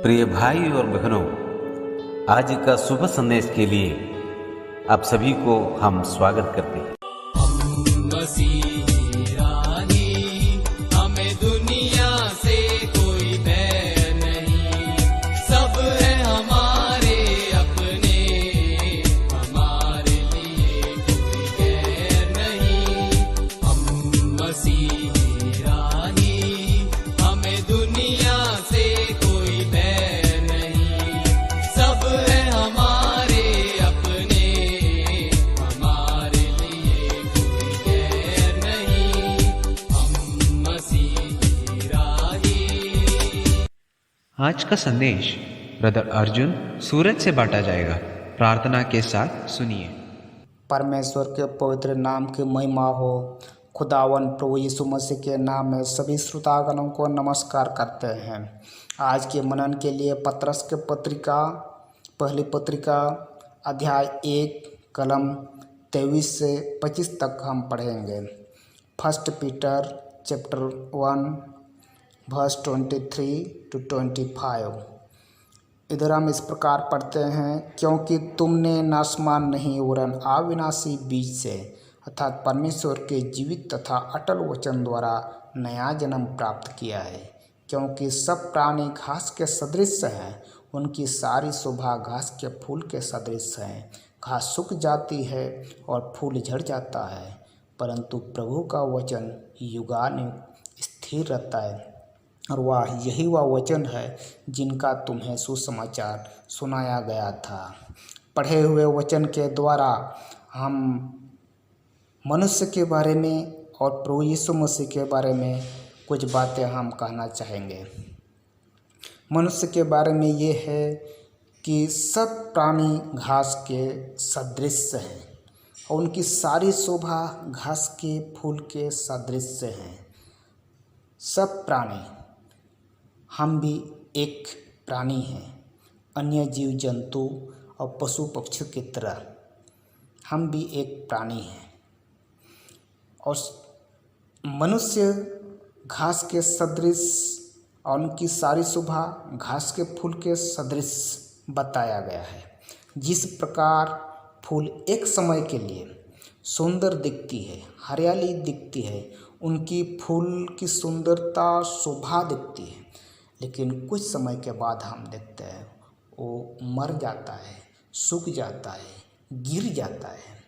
प्रिय भाई और बहनों, आज का शुभ संदेश के लिए आप सभी को हम स्वागत करते हैं। मसीही राही, हमें दुनिया से कोई बैर नहीं, सब है हमारे अपने, हमारे लिए कोई गैर नहीं। हम मसीही राही, हमें दुनिया से कोई बैर नहीं, सब है हमारे अपने, हमारे लिए कोई गैर नहीं। हम मसीही राही। आज का संदेश ब्रदर अर्जुन सूरज से बांटा जाएगा। प्रार्थना के साथ सुनिए। परमेश्वर के पवित्र नाम की महिमा हो। खुदावन प्रभु यीशु मसीह के नाम में सभी श्रोतागणों को नमस्कार करते हैं। आज के मनन के लिए पत्रस के पत्रिका, पहली पत्रिका अध्याय 1 कलम 23 से 25 तक हम पढ़ेंगे। First Peter chapter 1 verse 23 to 25। इधर हम इस प्रकार पढ़ते हैं, क्योंकि तुमने नाशमान नहीं वरन अविनाशी बीज से अर्थात परमेश्वर के जीवित तथा अटल वचन द्वारा नया जन्म प्राप्त किया है। क्योंकि सब प्राणी घास के सदृश हैं, उनकी सारी शोभा घास के फूल के सदृश है। घास सूख जाती है और फूल झड़ जाता है, परंतु प्रभु का वचन युगानुयुग स्थिर रहता है। और यही वह वचन है जिनका तुम्हें सुसमाचार सुनाया गया था। पढ़े हुए वचन के द्वारा हम मनुष्य के बारे में और प्रभु यीशु मसीह के बारे में कुछ बातें हम कहना चाहेंगे। मनुष्य के बारे में ये है कि सब प्राणी घास के सदृश हैं और उनकी सारी शोभा घास के फूल के सदृश हैं। सब प्राणी, हम भी एक प्राणी हैं, अन्य जीव जंतु और पशु पक्षी की तरह हम भी एक प्राणी हैं। और मनुष्य घास के सदृश और उनकी सारी शोभा घास के फूल के सदृश बताया गया है। जिस प्रकार फूल एक समय के लिए सुंदर दिखती है, हरियाली दिखती है, उनकी फूल की सुंदरता शोभा दिखती है, लेकिन कुछ समय के बाद हम देखते हैं वो मर जाता है, सूख जाता है, गिर जाता है।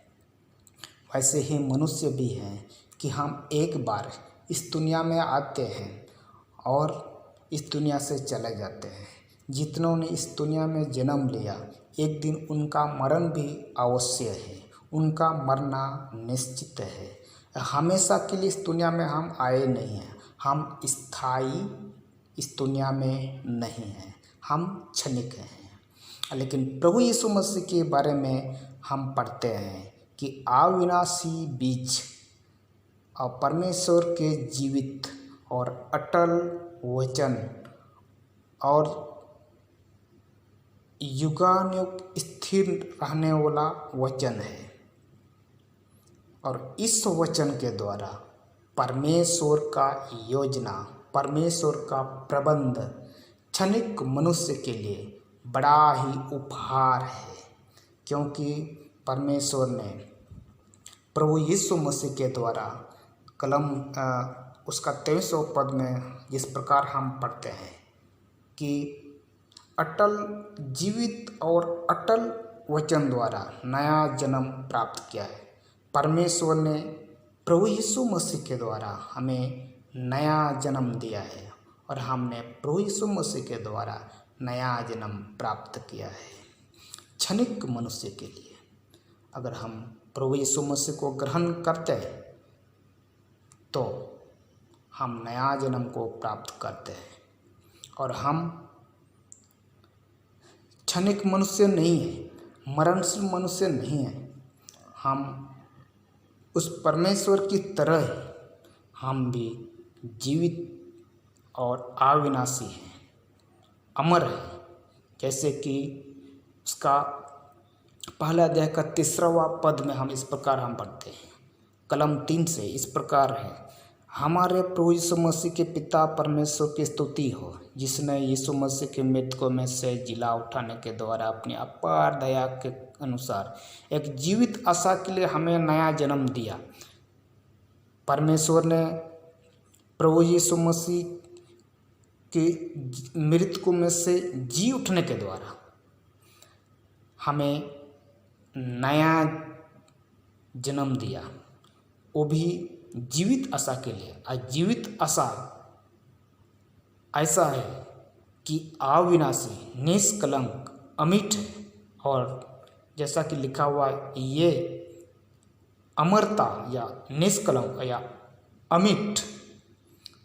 वैसे ही मनुष्य भी हैं कि हम एक बार इस दुनिया में आते हैं और इस दुनिया से चले जाते हैं। जितनों ने इस दुनिया में जन्म लिया, एक दिन उनका मरण भी अवश्य है, उनका मरना निश्चित है। हमेशा के लिए इस दुनिया में हम आए नहीं हैं, हम स्थायी इस दुनिया में नहीं हैं, हम क्षणिक हैं। लेकिन प्रभु यीशु मसीह के बारे में हम पढ़ते हैं कि अविनाशी बीज और परमेश्वर के जीवित और अटल वचन और युगानुयुग स्थिर रहने वाला वचन है। और इस वचन के द्वारा परमेश्वर का योजना, परमेश्वर का प्रबंध क्षणिक मनुष्य के लिए बड़ा ही उपहार है। क्योंकि परमेश्वर ने प्रभु यीशु मसीह के द्वारा कलम उसका 23वें पद में जिस प्रकार हम पढ़ते हैं कि अटल जीवित और अटल वचन द्वारा नया जन्म प्राप्त किया है। परमेश्वर ने प्रभु यीशु मसीह के द्वारा हमें नया जन्म दिया है और हमने प्रभु यीशु मसीह के द्वारा नया जन्म प्राप्त किया है। क्षणिक मनुष्य के लिए अगर हम प्रभु यीशु मसीह को ग्रहण करते हैं तो हम नया जन्म को प्राप्त करते हैं। और हम क्षणिक मनुष्य नहीं हैं, मरणशील मनुष्य नहीं हैं। हम उस परमेश्वर की तरह हम भी जीवित और अविनाशी हैं, अमर हैं। जैसे कि उसका पहला अध्याय का 3वां पद में हम इस प्रकार हम पढ़ते हैं, कलम 3 से इस प्रकार है, हमारे प्रभु यीशु मसीह के पिता परमेश्वर की स्तुति हो, जिसने यीशु मसीह के मृतकों में से जिला उठाने के द्वारा अपनी अपार दया के अनुसार एक जीवित आशा के लिए हमें नया जन्म दिया। परमेश्वर ने प्रभु यीशु मसीह के मृतकों में से जी उठने के द्वारा हमें नया जन्म दिया, वो भी जीवित आशा के लिए। और जीवित आशा ऐसा है कि अविनाशी, निष्कलंक, अमिट है, और जैसा कि लिखा हुआ है, ये अमरता या निष्कलंक या अमिट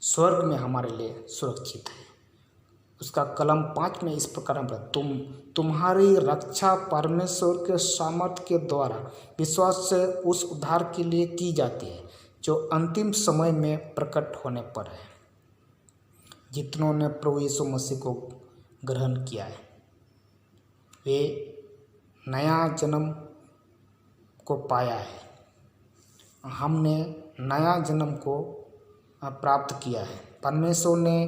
स्वर्ग में हमारे लिए सुरक्षित है। उसका कलम 5 में इस प्रकार तुम्हारी रक्षा परमेश्वर के सामर्थ्य के द्वारा विश्वास से उस उद्धार के लिए की जाती है जो अंतिम समय में प्रकट होने पर है। जितनों ने प्रभु यीशु मसीह को ग्रहण किया है वे नया जन्म को पाया है। हमने नया जन्म को प्राप्त किया है। परमेश्वर ने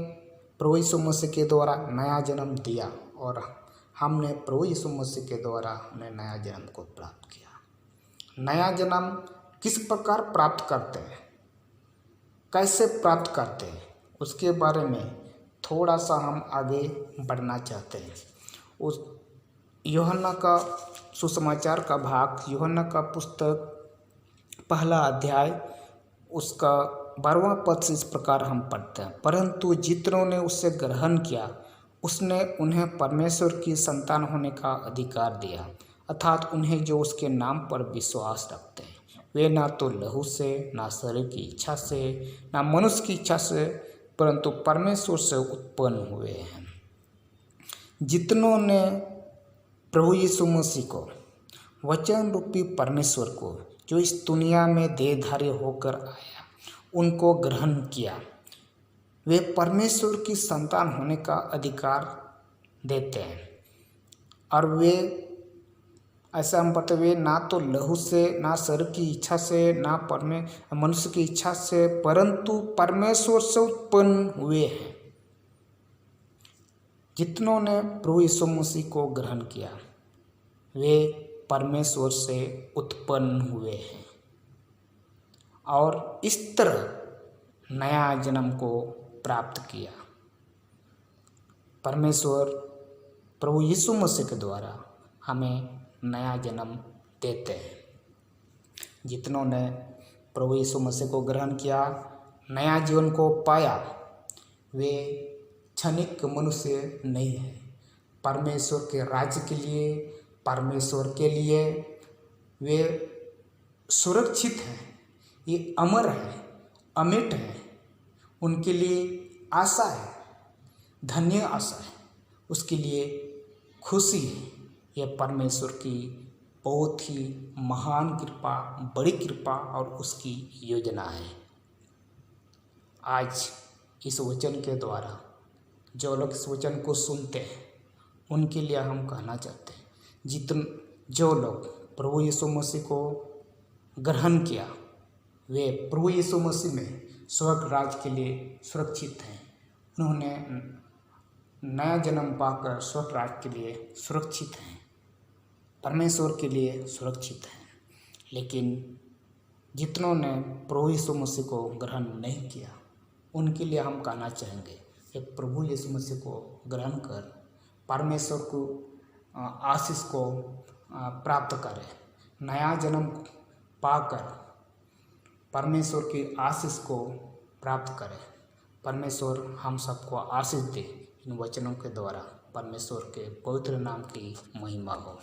प्रभु यीशु मसीह के द्वारा नया जन्म दिया और हमने प्रभु यीशु मसीह के द्वारा हमने नया जन्म को प्राप्त किया। नया जन्म किस प्रकार प्राप्त करते हैं, कैसे प्राप्त करते हैं, उसके बारे में थोड़ा सा हम आगे बढ़ना चाहते हैं। उस यूहन्ना का सुसमाचार का भाग, यूहन्ना का पुस्तक 1 अध्याय उसका 12वां पद से इस प्रकार हम पढ़ते हैं, परंतु जितनों ने उससे ग्रहण किया उसने उन्हें परमेश्वर की संतान होने का अधिकार दिया, अर्थात उन्हें जो उसके नाम पर विश्वास रखते हैं। वे ना तो लहू से, ना शरीर की इच्छा से, ना मनुष्य की इच्छा से, परंतु परमेश्वर से उत्पन्न हुए हैं। जितनों ने प्रभु यीशु मसीह को, वचन रूपी परमेश्वर को, जो इस दुनिया में देहधारी होकर आया, उनको ग्रहण किया, वे परमेश्वर की संतान होने का अधिकार देते हैं। और वे ऐसा हम पढ़ते, वे ना तो लहू से, ना शरीर की इच्छा से, ना मनुष्य की इच्छा से, परंतु परमेश्वर से उत्पन्न हुए हैं। जितनों ने प्रभु यीशु मसीह को ग्रहण किया वे परमेश्वर से उत्पन्न हुए हैं और इस तरह नया जन्म को प्राप्त किया। परमेश्वर प्रभु यीशु मसीह के द्वारा हमें नया जन्म देते हैं। जितनों ने प्रभु यीशु मसीह को ग्रहण किया, नया जीवन को पाया, वे क्षणिक मनुष्य नहीं है। परमेश्वर के राज्य के लिए, परमेश्वर के लिए वे सुरक्षित हैं। ये अमर है, अमिट है, उनके लिए आशा है, धन्य आशा है, उसके लिए खुशी है। यह परमेश्वर की बहुत ही महान कृपा, बड़ी कृपा और उसकी योजना है। आज इस वचन के द्वारा जो लोग इस वचन को सुनते हैं उनके लिए हम कहना चाहते हैं, जो लोग प्रभु यीशु मसीह को ग्रहण किया वे प्रभु यीशु मसीह में स्वर्ग राज के लिए सुरक्षित हैं। उन्होंने नया जन्म पाकर स्वर्ग राज के लिए सुरक्षित हैं, परमेश्वर के लिए सुरक्षित हैं। लेकिन जितनों ने प्रभु यीशु मसीह को ग्रहण नहीं किया उनके लिए हम कहना चाहेंगे कि प्रभु यीशु मसीह को ग्रहण कर परमेश्वर को आशीष को प्राप्त करें। नया जन्म पाकर परमेश्वर की आशीष को प्राप्त करें। परमेश्वर हम सबको आशीष दे। इन वचनों के द्वारा परमेश्वर के पवित्र नाम की महिमा हो।